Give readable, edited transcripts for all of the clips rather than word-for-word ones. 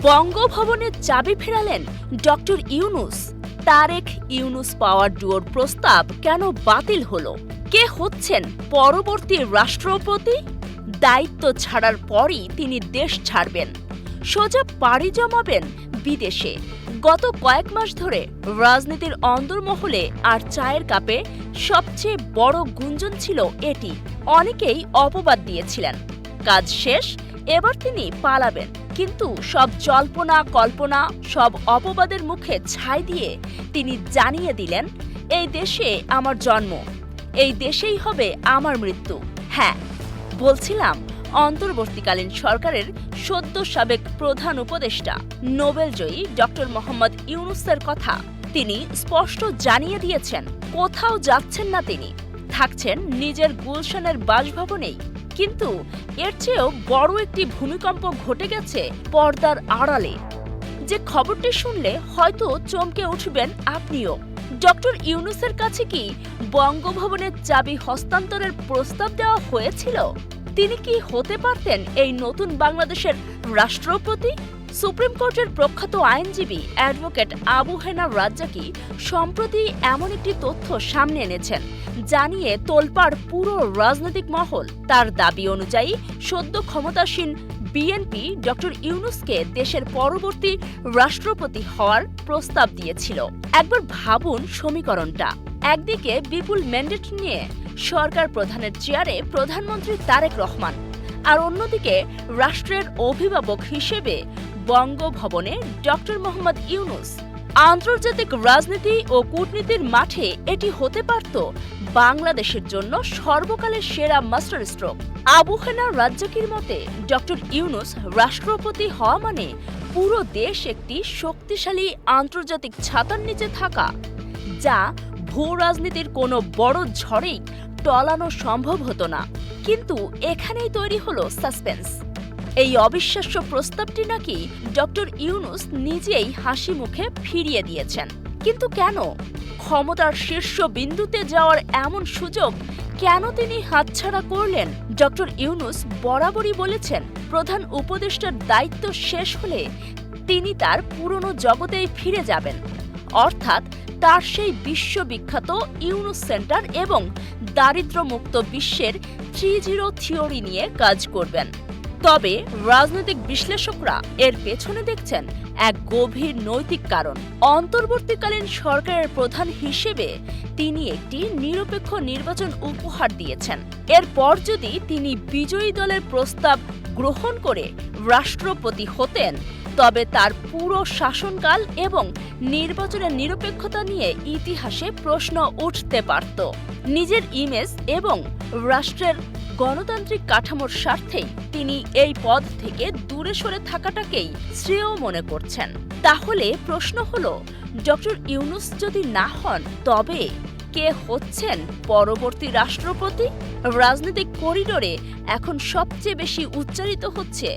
বঙ্গভবনের চাবি ফেরালেন ডক্টর ইউনূস। তারেক ইউনূস পাওয়ার ডুয়োর প্রস্তাব কেন বাতিল হলো? কে হচ্ছেন পরবর্তী রাষ্ট্রপতি? দায়িত্ব ছাড়ার পরই তিনি দেশ ছাড়বেন, সোজা পাড়ি জমাবেন বিদেশে। গত কয়েক মাস ধরে রাজনীতির অন্দরমহলে আর চায়ের কাপে সবচেয়ে বড় গুঞ্জন ছিল এটি। অনেকেই অপবাদ দিয়েছিলেন, কাজ শেষ, এবার তিনি পালাবেন। কিন্তু সব জল্পনা কল্পনা, সব অপবাদের মুখে ছাই দিয়ে তিনি জানিয়ে দিলেন, এই দেশে আমার জন্ম, এই দেশেই হবে আমার মৃত্যু। হ্যাঁ, বলছিলাম অন্তর্বর্তীকালীন সরকারের সদ্য সাবেক প্রধান উপদেষ্টা নোবেলজয়ী ডক্টর মোহাম্মদ ইউনূসের কথা। তিনি স্পষ্ট জানিয়ে দিয়েছেন, কোথাও যাচ্ছেন না তিনি, থাকছেন নিজের গুলশানের বাসভবনেই। কিন্তু এর চেয়েও বড় একটি ভূমিকম্প ঘটে গেছে পর্দার আড়ালে, যে খবরটি শুনলে হয়তো চমকে উঠবেন আপনিও। ডক্টর ইউনূসের কাছে কি বঙ্গভবনের চাবি হস্তান্তরের প্রস্তাব দেওয়া হয়েছিল? তিনি কি হতে পারতেন এই নতুন বাংলাদেশের রাষ্ট্রপতি? সুপ্রিম কোর্টের প্রখ্যাত আইনজীবী অ্যাডভোকেট আবু হেনা রাজ্জাকি সম্প্রতি এমন একটি তথ্য সামনে এনেছেন, জানিয়ে তোলপাড় পুরো রাজনৈতিক মহল। তার দাবি অনুযায়ী সদ্য ক্ষমতাসীন বিএনপি ডক্টর ইউনূসকে দেশের পরবর্তী রাষ্ট্রপতি হওয়ার প্রস্তাব দিয়েছিল। একবার ভাবুন সমীকরণটা। একদিকে বিপুল ম্যান্ডেট নিয়ে সরকার প্রধানের চেয়ারে প্রধানমন্ত্রী তারেক রহমান, আর অন্যদিকে রাষ্ট্রের অভিভাবক হিসেবে বঙ্গভবনে ডক্টর মোহাম্মদ ইউনূস। আন্তর্জাতিক রাজনীতি ও কূটনীতির মাঠে এটি হতে পারত বাংলাদেশের জন্য সর্বকালের সেরা মাস্টার স্ট্রোক। আবু হেনা রাজ্জাকির মতে, ডক্টর ইউনূস রাষ্ট্রপতি হওয়া মানে পুরো দেশ একটি শক্তিশালী আন্তর্জাতিক ছাতার নিচে থাকা, যা ভূ রাজনীতির কোনো বড় ঝড়েই টলানো সম্ভব হতো না। কিন্তু এখানেই তৈরি হলো সাসপেন্স। এই অবিশ্বাস্য প্রস্তাবটি নাকি ডক্টর ইউনূস নিজেই হাসি মুখে ফিরিয়ে দিয়েছেন। কিন্তু কেন? ক্ষমতার শীর্ষ বিন্দুতে যাওয়ার এমন সুযোগ কেন তিনি হাতছাড়া করলেন? ডক্টর ইউনূস বরাবরই বলেছেন, প্রধান উপদেষ্টার দায়িত্ব শেষ হলে তিনি তার পুরনো জগতেই ফিরে যাবেন, অর্থাৎ তার সেই বিশ্ববিখ্যাত ইউনূস সেন্টার এবং দারিদ্র্যমুক্ত বিশ্বের 3-0 থিওরি নিয়ে কাজ করবেন। তবে রাজনৈতিক বিশ্লেষকরা এর পেছনে দেখছেন এক গভীর নৈতিক কারণ। অন্তর্বর্তীকালীন সরকারের প্রধান হিসেবে তিনি একটি নিরপেক্ষ নির্বাচন উপহার দিয়েছেন। এরপর যদি তিনি বিজয়ী দলের প্রস্তাব গ্রহণ করে রাষ্ট্রপতি হতেন, তবে তার পুরো শাসনকাল এবং নির্বাচনের নিরপেক্ষতা নিয়ে ইতিহাসে প্রশ্ন উঠতে পারত। নিজের ইমেজ এবং রাষ্ট্রের গণতান্ত্রিক কাঠামোর স্বার্থেই তিনি এই পদ থেকে দূরে সরে থাকাটাকেই শ্রেয় মনে করছেন। তাহলে প্রশ্ন হলো, ডক্টর ইউনূস যদি না হন, তবে কে হচ্ছেন পরবর্তী রাষ্ট্রপতি? রাজনৈতিক করিডোরে এখন সবচেয়ে বেশি উচ্চারিত হচ্ছে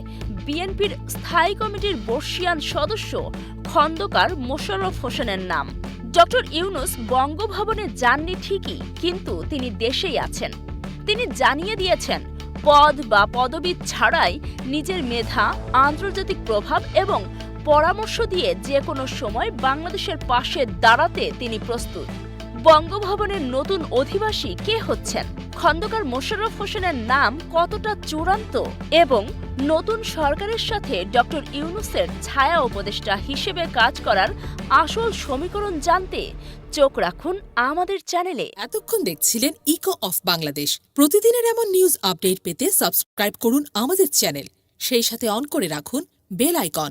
বিএনপির স্থায়ী কমিটির বর্ষিয়ান সদস্য খন্দকার মোশাররফ হোসেনের নাম। ডক্টর ইউনূস বঙ্গভবনে যাননি ঠিকই, কিন্তু তিনি দেশেই আছেন। তিনি জানিয়ে দিয়েছেন, পদ বা পদবি ছাড়াই নিজের মেধা, আন্তর্জাতিক প্রভাব এবং পরামর্শ দিয়ে যে কোনো সময় বাংলাদেশের পাশে দাঁড়াতে তিনি প্রস্তুত। বঙ্গভবনের নতুন অধিবাসী কে হচ্ছেন? খন্দকার মোশাররফ হোসেনের নাম কতটা চূড়ান্ত? এবং নতুন সরকারের সাথে ডক্টর ইউনূসের ছায়া উপদেষ্টা হিসেবে কাজ করার আসল সমীকরণ জানতে চোখ রাখুন আমাদের চ্যানেলে। এতক্ষণ দেখছিলেন ইকো অফ বাংলাদেশ। প্রতিদিনের এমন নিউজ আপডেট পেতে সাবস্ক্রাইব করুন আমাদের চ্যানেল, সেই সাথে অন করে রাখুন বেল আইকন।